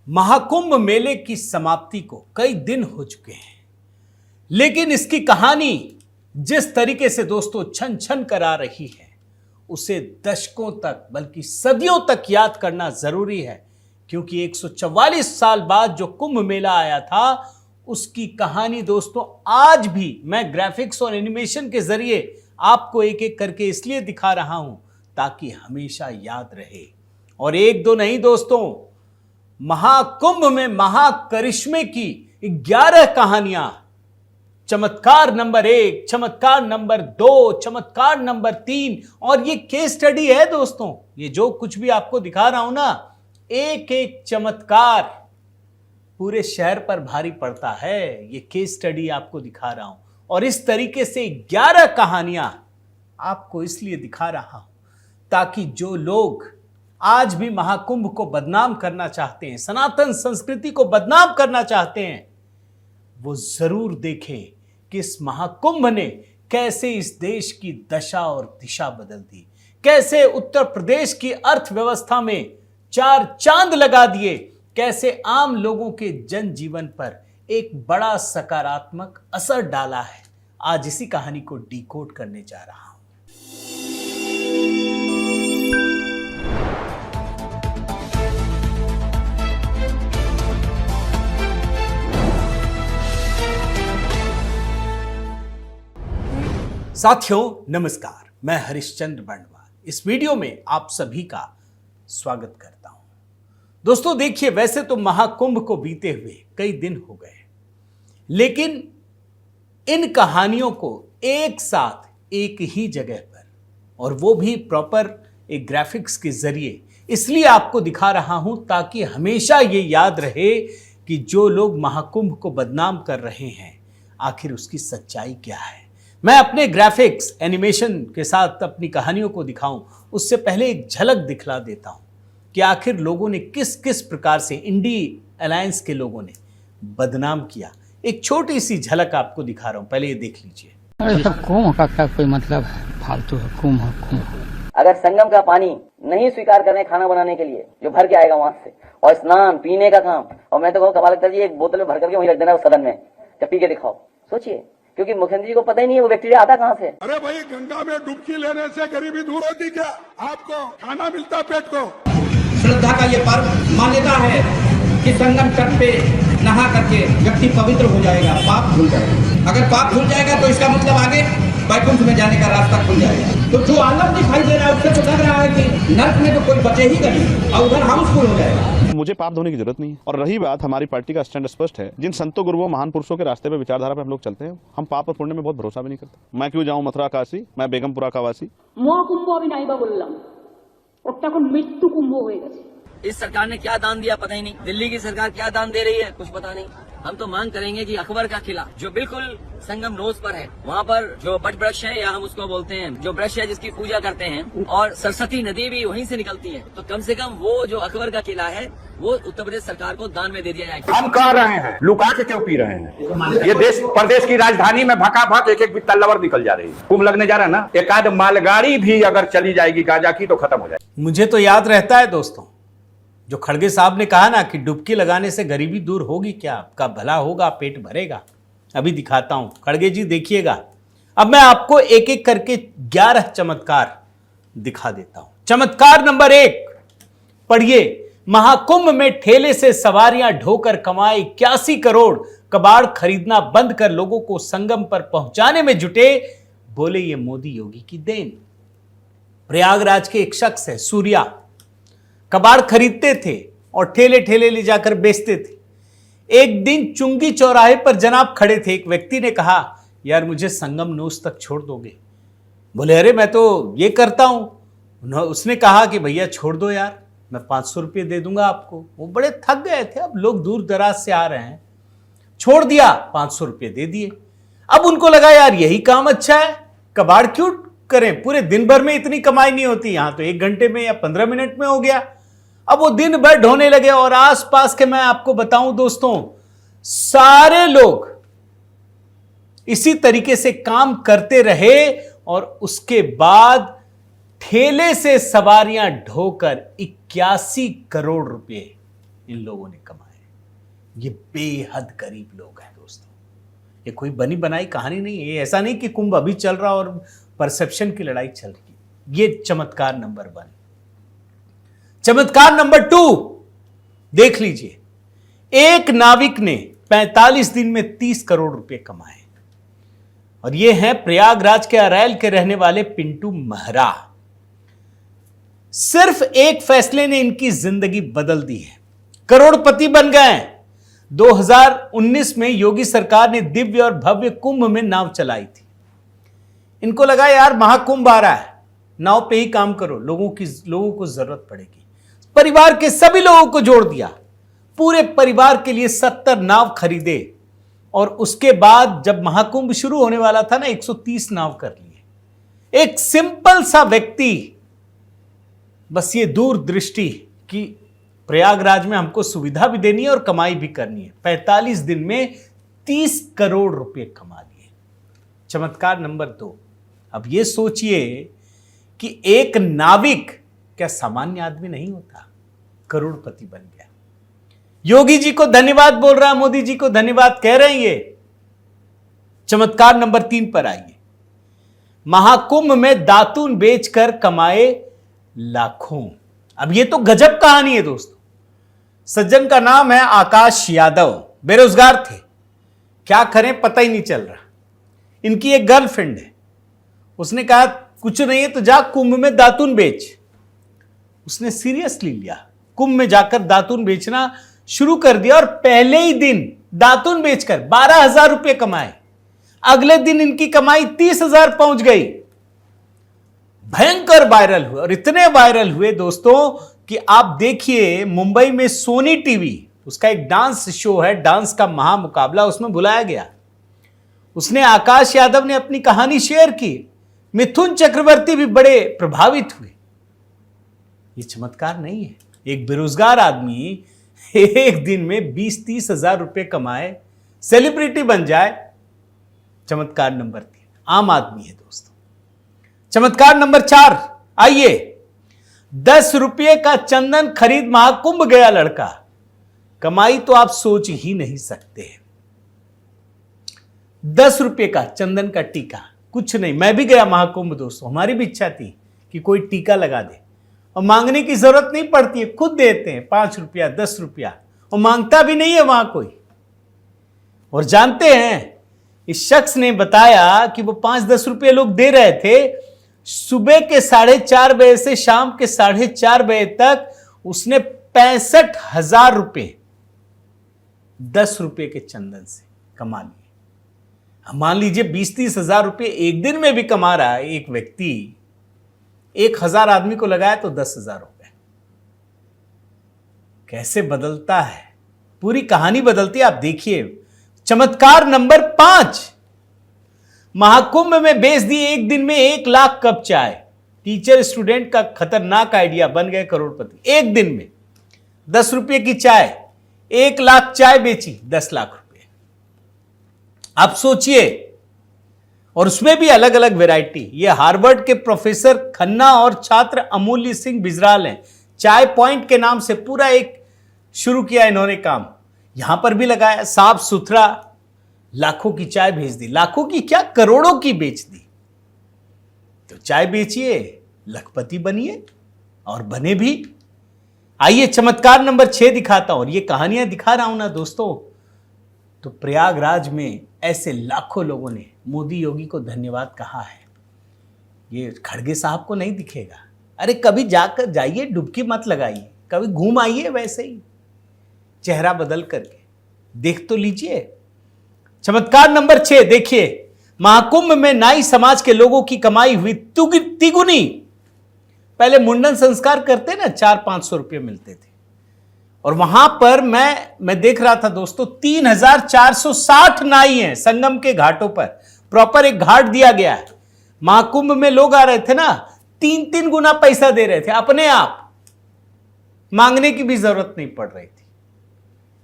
महाकुंभ मेले की समाप्ति को कई दिन हो चुके हैं, लेकिन इसकी कहानी जिस तरीके से दोस्तों छन छन करा रही है, उसे दशकों तक बल्कि सदियों तक याद करना जरूरी है। क्योंकि 144 साल बाद जो कुंभ मेला आया था, उसकी कहानी दोस्तों आज भी मैं ग्राफिक्स और एनिमेशन के जरिए आपको एक एक करके इसलिए दिखा रहा हूं ताकि हमेशा याद रहे। और एक दो नहीं दोस्तों, महाकुंभ में महाकरिश्मे की 11 कहानियां, चमत्कार नंबर 1, चमत्कार नंबर 2, चमत्कार नंबर 3 और ये केस स्टडी है दोस्तों। ये जो कुछ भी आपको दिखा रहा हूं ना, एक एक चमत्कार पूरे शहर पर भारी पड़ता है। ये केस स्टडी आपको दिखा रहा हूं और इस तरीके से 11 कहानियां आपको इसलिए दिखा रहा हूं ताकि जो लोग आज भी महाकुंभ को बदनाम करना चाहते हैं, सनातन संस्कृति को बदनाम करना चाहते हैं, वो जरूर देखें कि इस महाकुंभ ने कैसे इस देश की दशा और दिशा बदल दी, कैसे उत्तर प्रदेश की अर्थव्यवस्था में 4 चांद लगा दिए, कैसे आम लोगों के जनजीवन पर एक बड़ा सकारात्मक असर डाला है। आज इसी कहानी को डिकोड करने जा रहा हूं। साथियों नमस्कार, मैं हरिश्चंद्र बंडवाल इस वीडियो में आप सभी का स्वागत करता हूं। दोस्तों देखिए, वैसे तो महाकुंभ को बीते हुए कई दिन हो गए, लेकिन इन कहानियों को एक साथ एक ही जगह पर, और वो भी प्रॉपर एक ग्राफिक्स के जरिए इसलिए आपको दिखा रहा हूं ताकि हमेशा ये याद रहे कि जो लोग महाकुंभ को बदनाम कर रहे हैं, आखिर उसकी सच्चाई क्या है। मैं अपने ग्राफिक्स एनिमेशन के साथ अपनी कहानियों को दिखाऊं, उससे पहले एक झलक दिखला देता हूं कि आखिर लोगों ने किस किस प्रकार से इंडी अलायंस के लोगों ने बदनाम किया। एक छोटी सी झलक आपको दिखा रहा हूं, पहले ये देख लीजिए। अरे सब कुंभ का क्या कोई मतलब है, फालतू है कुंभ। अगर संगम का पानी नहीं स्वीकार करें खाना बनाने के लिए, जो भर के आएगा वहां से, और स्नान पीने का काम, और मैं तो कहूँ कमाल कर जी, एक बोतल में भर करके वहीं रख देना सदन में, जब पी के दिखाओ। सोचिए, क्योंकि मुख्यमंत्री जी को पता ही नहीं है वो बैक्टीरिया आता कहाँ से। अरे भाई, गंगा में डुबकी लेने से गरीबी दूर होती क्या? आपको खाना मिलता पेट को। श्रद्धा का ये पर्व मान्यता है कि संगम तट पे नहा करके व्यक्ति पवित्र हो जाएगा, पाप धुल जाएगा। अगर पाप धुल जाएगा तो इसका मतलब आगे वैकुंठ में जाने का रास्ता खुल जाएगा। तो जो आलम दिखाई दे रहा है उससे तो लग रहा है कि नर्क में तो कोई बचे ही नहीं और उधर हाउसफुल हो जाएगा। मुझे पाप धोने की जरूरत नहीं है। और रही बात, हमारी पार्टी का स्टैंड स्पष्ट है। जिन संतों गुरुओं महान पुरुषों के रास्ते पे, विचारधारा पे हम लोग चलते हैं, हम पाप और पुण्य में बहुत भरोसा भी नहीं करते। मैं क्यों जाऊं मथुरा काशी, मैं बेगमपुरा का वासी। মহাকুম্ভ আমি নাইবা বললাম, ওটা এখন মৃত্যু কুম্ভ হয়ে গেছে। इस सरकार ने क्या दान दिया पता ही नहीं। दिल्ली की सरकार क्या दान दे रही है कुछ पता नहीं। हम तो मांग करेंगे कि अकबर का किला जो बिल्कुल संगम नोज पर है, वहाँ पर जो बट वृक्ष है, या हम उसको बोलते हैं जो वृक्ष है जिसकी पूजा करते हैं, और सरस्वती नदी भी वहीं से निकलती है, तो कम से कम वो जो अकबर का किला है वो उत्तर प्रदेश सरकार को दान में दे दिया जाए। हम कह रहे हैं, लुका के क्यों पी रहे हैं? ये देश प्रदेश की राजधानी में भकाभक एक एक बित्ता लवर निकल जा रही है। कुंभ लगने जा रहा है ना, एक आध मालगाड़ी भी अगर चली जाएगी गांजा की तो खत्म हो जाएगी। मुझे तो याद रहता है दोस्तों, जो खड़गे साहब ने कहा ना कि डुबकी लगाने से गरीबी दूर होगी क्या, आपका भला होगा, पेट भरेगा। अभी दिखाता हूं, खड़गे जी देखिएगा। अब मैं आपको एक एक करके 11 चमत्कार दिखा देता हूं। चमत्कार नंबर 1 पढ़िए। महाकुंभ में ठेले से सवारियां ढोकर कमाए 81 करोड़, कबाड़ खरीदना बंद कर लोगों को संगम पर पहुंचाने में जुटे, बोले ये मोदी योगी की देन। प्रयागराज के एक शख्स है सूर्या, कबाड़ खरीदते थे और ठेले ठेले ले जाकर बेचते थे। एक दिन चुंगी चौराहे पर जनाब खड़े थे। एक व्यक्ति ने कहा, यार मुझे संगम नोज तक छोड़ दोगे? बोले अरे मैं तो ये करता हूं। उसने कहा कि भैया छोड़ दो यार, मैं 500 रुपये दे दूंगा आपको। वो बड़े थक गए थे, अब लोग दूर दराज से आ रहे हैं। छोड़ दिया, 500 रुपये दे दिए। अब उनको लगा यार यही काम अच्छा है, कबाड़ क्यों करें, पूरे दिन भर में इतनी कमाई नहीं होती, यहां तो 1 घंटे में या 15 मिनट में हो गया। अब वो दिन भर ढोने लगे और आसपास के, मैं आपको बताऊं दोस्तों, सारे लोग इसी तरीके से काम करते रहे और उसके बाद ठेले से सवारियां ढोकर 81 करोड़ रुपए इन लोगों ने कमाए। ये बेहद गरीब लोग हैं दोस्तों। ये कोई बनी बनाई कहानी नहीं है। ये ऐसा नहीं कि कुंभ अभी चल रहा और परसेप्शन की लड़ाई चल रही। ये चमत्कार नंबर 1। चमत्कार नंबर 2 देख लीजिए। एक नाविक ने 45 दिन में 30 करोड़ रुपए कमाए, और ये हैं प्रयागराज के अरैल के रहने वाले पिंटू महरा। सिर्फ एक फैसले ने इनकी जिंदगी बदल दी है, करोड़पति बन गए। 2019 में योगी सरकार ने दिव्य और भव्य कुंभ में नाव चलाई थी। इनको लगा यार महाकुंभ आ रहा है, नाव पे ही काम करो, लोगों को जरूरत पड़ेगी। परिवार के सभी लोगों को जोड़ दिया, पूरे परिवार के लिए 70 नाव खरीदे, और उसके बाद जब महाकुंभ शुरू होने वाला था ना, 130 नाव कर लिए। एक सिंपल सा व्यक्ति, बस ये दूरदृष्टि कि प्रयागराज में हमको सुविधा भी देनी है और कमाई भी करनी है, 45 दिन में 30 करोड़ रुपए कमा लिए। चमत्कार नंबर 2। अब ये सोचिए कि एक नाविक क्या सामान्य आदमी नहीं होता, करोड़पति बन गया। योगी जी को धन्यवाद बोल रहा है, मोदी जी को धन्यवाद कह रहे हैं ये। चमत्कार नंबर 3 पर आइए। महाकुंभ में दातून बेचकर कमाए लाखों। अब ये तो गजब कहानी है दोस्तों। सज्जन का नाम है आकाश यादव, बेरोजगार थे, क्या करें पता ही नहीं चल रहा। इनकी एक गर्लफ्रेंड है, उसने कहा कुछ नहीं है तो जा कुंभ में दातून बेच। उसने सीरियसली लिया, कुंभ में जाकर दातून बेचना शुरू कर दिया, और पहले ही दिन दातून बेचकर 12,000 रुपए कमाए। अगले दिन इनकी कमाई 30,000 पहुंच गई। भयंकर वायरल हुए, और इतने वायरल हुए दोस्तों कि आप देखिए मुंबई में सोनी टीवी, उसका एक डांस शो है, डांस का महामुकाबला, उसमें बुलाया गया। उसने आकाश यादव ने अपनी कहानी शेयर की। मिथुन चक्रवर्ती भी बड़े प्रभावित हुए। ये चमत्कार नहीं है, एक बेरोजगार आदमी एक दिन में 20-30 हजार रुपए कमाए, सेलिब्रिटी बन जाए। चमत्कार नंबर 3, आम आदमी है दोस्तों। चमत्कार नंबर 4 आइए। 10 रुपये का चंदन खरीद महाकुंभ गया लड़का। कमाई तो आप सोच ही नहीं सकते। 10 रुपये का चंदन का टीका, कुछ नहीं। मैं भी गया महाकुंभ दोस्तों, हमारी भी इच्छा थी कि कोई टीका लगा दे, और मांगने की जरूरत नहीं पड़ती है, खुद देते हैं 5 रुपया 10 रुपया, और मांगता भी नहीं है वहां कोई। और जानते हैं इस शख्स ने बताया कि वो 5-10 रुपये लोग दे रहे थे। सुबह के 4:30 बजे से शाम के 4:30 बजे तक उसने 65,000 रुपये 10 रुपये के चंदन से कमा लिए। मान लीजिए 20-30 हजार रुपये एक दिन में भी कमा रहा है एक व्यक्ति, 1,000 आदमी को लगाया तो 10,000 रुपए। कैसे बदलता है, पूरी कहानी बदलती है, आप देखिए। चमत्कार नंबर 5, महाकुंभ में बेच दी एक दिन में 1 लाख कप चाय। टीचर स्टूडेंट का खतरनाक आइडिया, बन गए करोड़पति। एक दिन में 10 रुपये की चाय, 1 लाख चाय बेची, 10 लाख रुपए। आप सोचिए, और उसमें भी अलग अलग वैरायटी। ये हार्वर्ड के प्रोफेसर खन्ना और छात्र अमूल्य सिंह बिजराल हैं। चाय पॉइंट के नाम से पूरा एक शुरू किया इन्होंने काम, यहां पर भी लगाया, साफ सुथरा। लाखों की चाय भेज दी, लाखों की क्या करोड़ों की बेच दी। तो चाय बेचिए, लखपति बनिए, और बने भी। आइए चमत्कार नंबर 6 दिखाता हूं। और ये कहानियां दिखा रहा हूं ना दोस्तों, तो प्रयागराज में ऐसे लाखों लोगों ने मोदी योगी को धन्यवाद कहा है। ये खड़गे साहब को नहीं दिखेगा। अरे कभी जाकर जाइए, डुबकी मत लगाइए, कभी घूम आइए वैसे ही चेहरा बदल करके, देख तो लीजिए। चमत्कार नंबर 6 देखिए। महाकुंभ में नाई समाज के लोगों की कमाई हुई तिगुनी। पहले मुंडन संस्कार करते ना, 400-500 रुपये मिलते थे, और वहां पर मैं देख रहा था दोस्तों, 3,460 नाई हैं संगम के घाटों पर। प्रॉपर एक घाट दिया गया है। महाकुंभ में लोग आ रहे थे ना, 3-3 गुना पैसा दे रहे थे अपने आप, मांगने की भी जरूरत नहीं पड़ रही थी।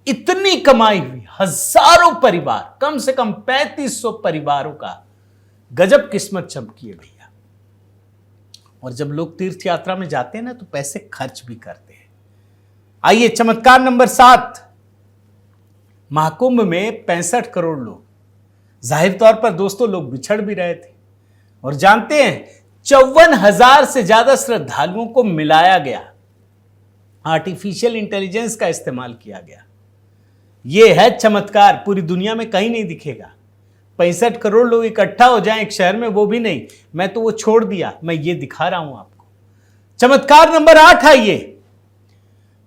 इतनी कमाई हुई, हजारों परिवार, कम से कम 3500 परिवारों का गजब किस्मत चमकी है भैया। और जब लोग तीर्थ यात्रा में जाते हैं ना, तो पैसे खर्च भी करते हैं। आइए चमत्कार नंबर 7, महाकुंभ में 65 करोड़ लोग। जाहिर तौर पर दोस्तों लोग बिछड़ भी रहे थे और जानते हैं 54,000 से ज्यादा श्रद्धालुओं को मिलाया गया, आर्टिफिशियल इंटेलिजेंस का इस्तेमाल किया गया। यह है चमत्कार, पूरी दुनिया में कहीं नहीं दिखेगा। 65 करोड़ लोग इकट्ठा हो जाएं एक शहर में, वो भी नहीं, मैं तो वो छोड़ दिया, मैं ये दिखा रहा हूं आपको। चमत्कार नंबर 8 आइए,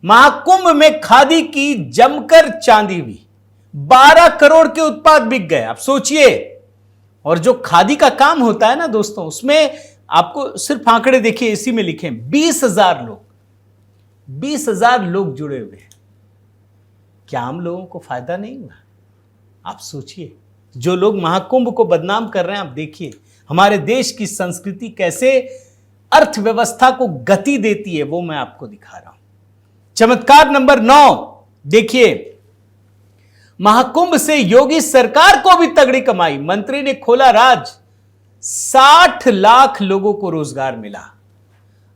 महाकुंभ में खादी की जमकर चांदी हुई, 12 करोड़ के उत्पाद बिक गए। आप सोचिए, और जो खादी का काम होता है ना दोस्तों, उसमें आपको सिर्फ आंकड़े देखिए, इसी में लिखे 20,000 लोग जुड़े हुए हैं। क्या आम लोगों को फायदा नहीं हुआ? आप सोचिए, जो लोग महाकुंभ को बदनाम कर रहे हैं, आप देखिए हमारे देश की संस्कृति कैसे अर्थव्यवस्था को गति देती है, वो मैं आपको दिखा रहा हूं। चमत्कार नंबर 9 देखिए, महाकुंभ से योगी सरकार को भी तगड़ी कमाई, मंत्री ने खोला राज, 60 लाख लोगों को रोजगार मिला।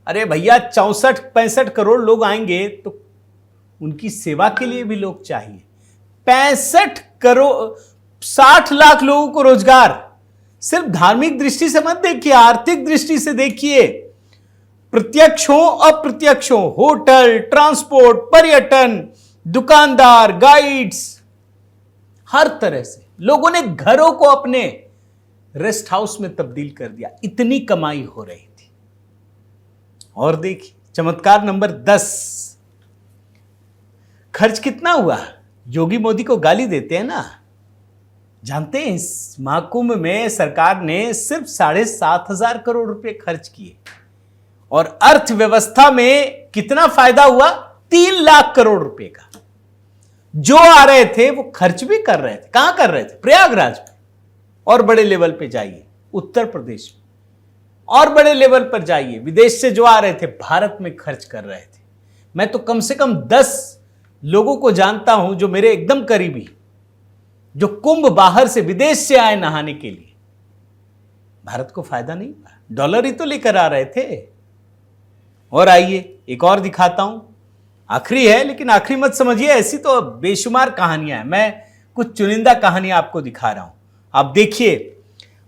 अरे भैया 64-65 करोड़ लोग आएंगे तो उनकी सेवा के लिए भी लोग चाहिए। 60 लाख लोगों को रोजगार, सिर्फ धार्मिक दृष्टि से मत देखिए, आर्थिक दृष्टि से देखिए। प्रत्यक्ष हो अप्रत्यक्ष हो, होटल, ट्रांसपोर्ट, पर्यटन, दुकानदार, गाइड्स, हर तरह से लोगों ने घरों को अपने रेस्ट हाउस में तब्दील कर दिया, इतनी कमाई हो रही थी। और देखिए चमत्कार नंबर 10, खर्च कितना हुआ? योगी मोदी को गाली देते हैं ना, जानते हैं इस महाकुंभ में सरकार ने सिर्फ 7,500 करोड़ रुपए खर्च किए और अर्थव्यवस्था में कितना फायदा हुआ? 3 लाख करोड़ रुपए का। जो आ रहे थे वो खर्च भी कर रहे थे। कहां कर रहे थे? प्रयागराज में। और बड़े लेवल पे जाइए उत्तर प्रदेश में, और बड़े लेवल पर जाइए, विदेश से जो आ रहे थे भारत में खर्च कर रहे थे। मैं तो कम से कम 10 लोगों को जानता हूं जो मेरे एकदम करीबी, जो कुंभ बाहर से विदेश से आए नहाने के लिए। भारत को फायदा नहीं हुआ, डॉलर ही तो लेकर आ रहे थे। और आइए एक और दिखाता हूं, आखिरी है, लेकिन आखिरी मत समझिए, ऐसी तो बेशुमार कहानियां हैं। मैं कुछ चुनिंदा कहानियां आपको दिखा रहा हूं। आप देखिए,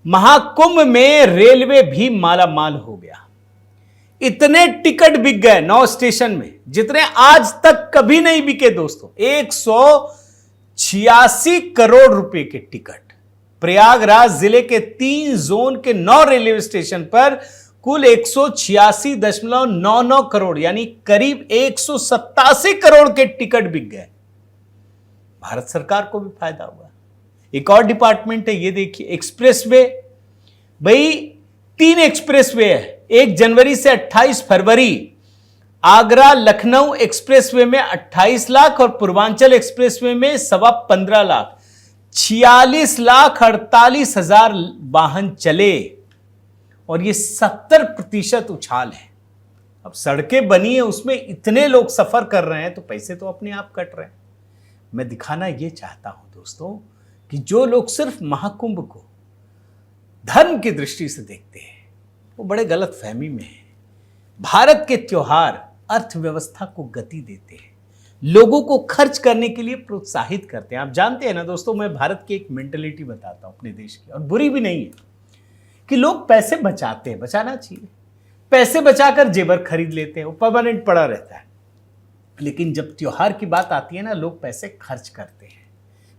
महाकुंभ में रेलवे भी मालामाल हो गया, इतने टिकट बिक गए 9 स्टेशन में जितने आज तक कभी नहीं बिके दोस्तों। 186 करोड़ रुपए के टिकट। प्रयागराज जिले के 3 जोन के 9 रेलवे स्टेशन पर कुल 186.99 करोड़ यानी करीब 187 करोड़ के टिकट बिक गए। भारत सरकार को भी फायदा हुआ। एक और डिपार्टमेंट है, ये देखिए, एक्सप्रेसवे। भाई 3 एक्सप्रेसवे है, 1 जनवरी से 28 फरवरी। आगरा लखनऊ एक्सप्रेसवे में 28 लाख और पूर्वांचल एक्सप्रेसवे में 15.25 लाख, 46,48,000 वाहन चले और ये 70% उछाल है। अब सड़कें बनी है, उसमें इतने लोग सफर कर रहे हैं तो पैसे तो अपने आप कट रहे हैं। मैं दिखाना ये चाहता हूं दोस्तों कि जो लोग सिर्फ महाकुंभ को धर्म की दृष्टि से देखते हैं वो बड़े गलत फहमी में हैं। भारत के त्योहार अर्थव्यवस्था को गति देते हैं, लोगों को खर्च करने के लिए प्रोत्साहित करते हैं। आप जानते हैं ना दोस्तों, मैं भारत की एक मेंटेलिटी बताता हूं अपने देश की, और बुरी भी नहीं है, कि लोग पैसे बचाते हैं, बचाना चाहिए। पैसे बचाकर जेवर खरीद लेते हैं, वो परमानेंट पड़ा रहता है। लेकिन जब त्योहार की बात आती है ना, लोग पैसे खर्च करते हैं,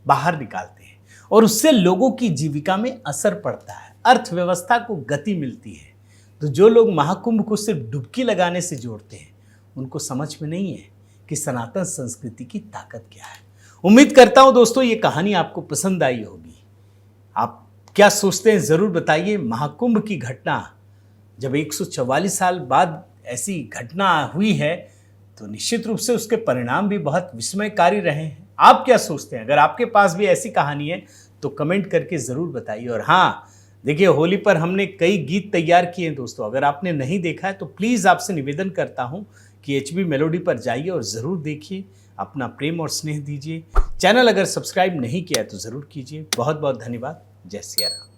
बाहर निकालते हैं, और उससे लोगों की जीविका में असर पड़ता है, अर्थव्यवस्था को गति मिलती है। तो जो लोग महाकुंभ को सिर्फ डुबकी लगाने से जोड़ते हैं, उनको समझ में नहीं है कि सनातन संस्कृति की ताकत क्या है। उम्मीद करता हूं दोस्तों ये कहानी आपको पसंद आई होगी। आप क्या सोचते हैं जरूर बताइए। महाकुंभ की घटना जब 144 साल बाद ऐसी घटना हुई है तो निश्चित रूप से उसके परिणाम भी बहुत विस्मयकारी रहे हैं। आप क्या सोचते हैं? अगर आपके पास भी ऐसी कहानी है तो कमेंट करके ज़रूर बताइए। और हाँ देखिए, होली पर हमने कई गीत तैयार किए हैं दोस्तों, अगर आपने नहीं देखा है तो प्लीज़ आपसे निवेदन करता हूँ कि HB मेलोडी पर जाइए और ज़रूर देखिए, अपना प्रेम और स्नेह दीजिए। चैनल अगर सब्सक्राइब नहीं किया है तो ज़रूर कीजिए। बहुत बहुत धन्यवाद। जय सिया राम।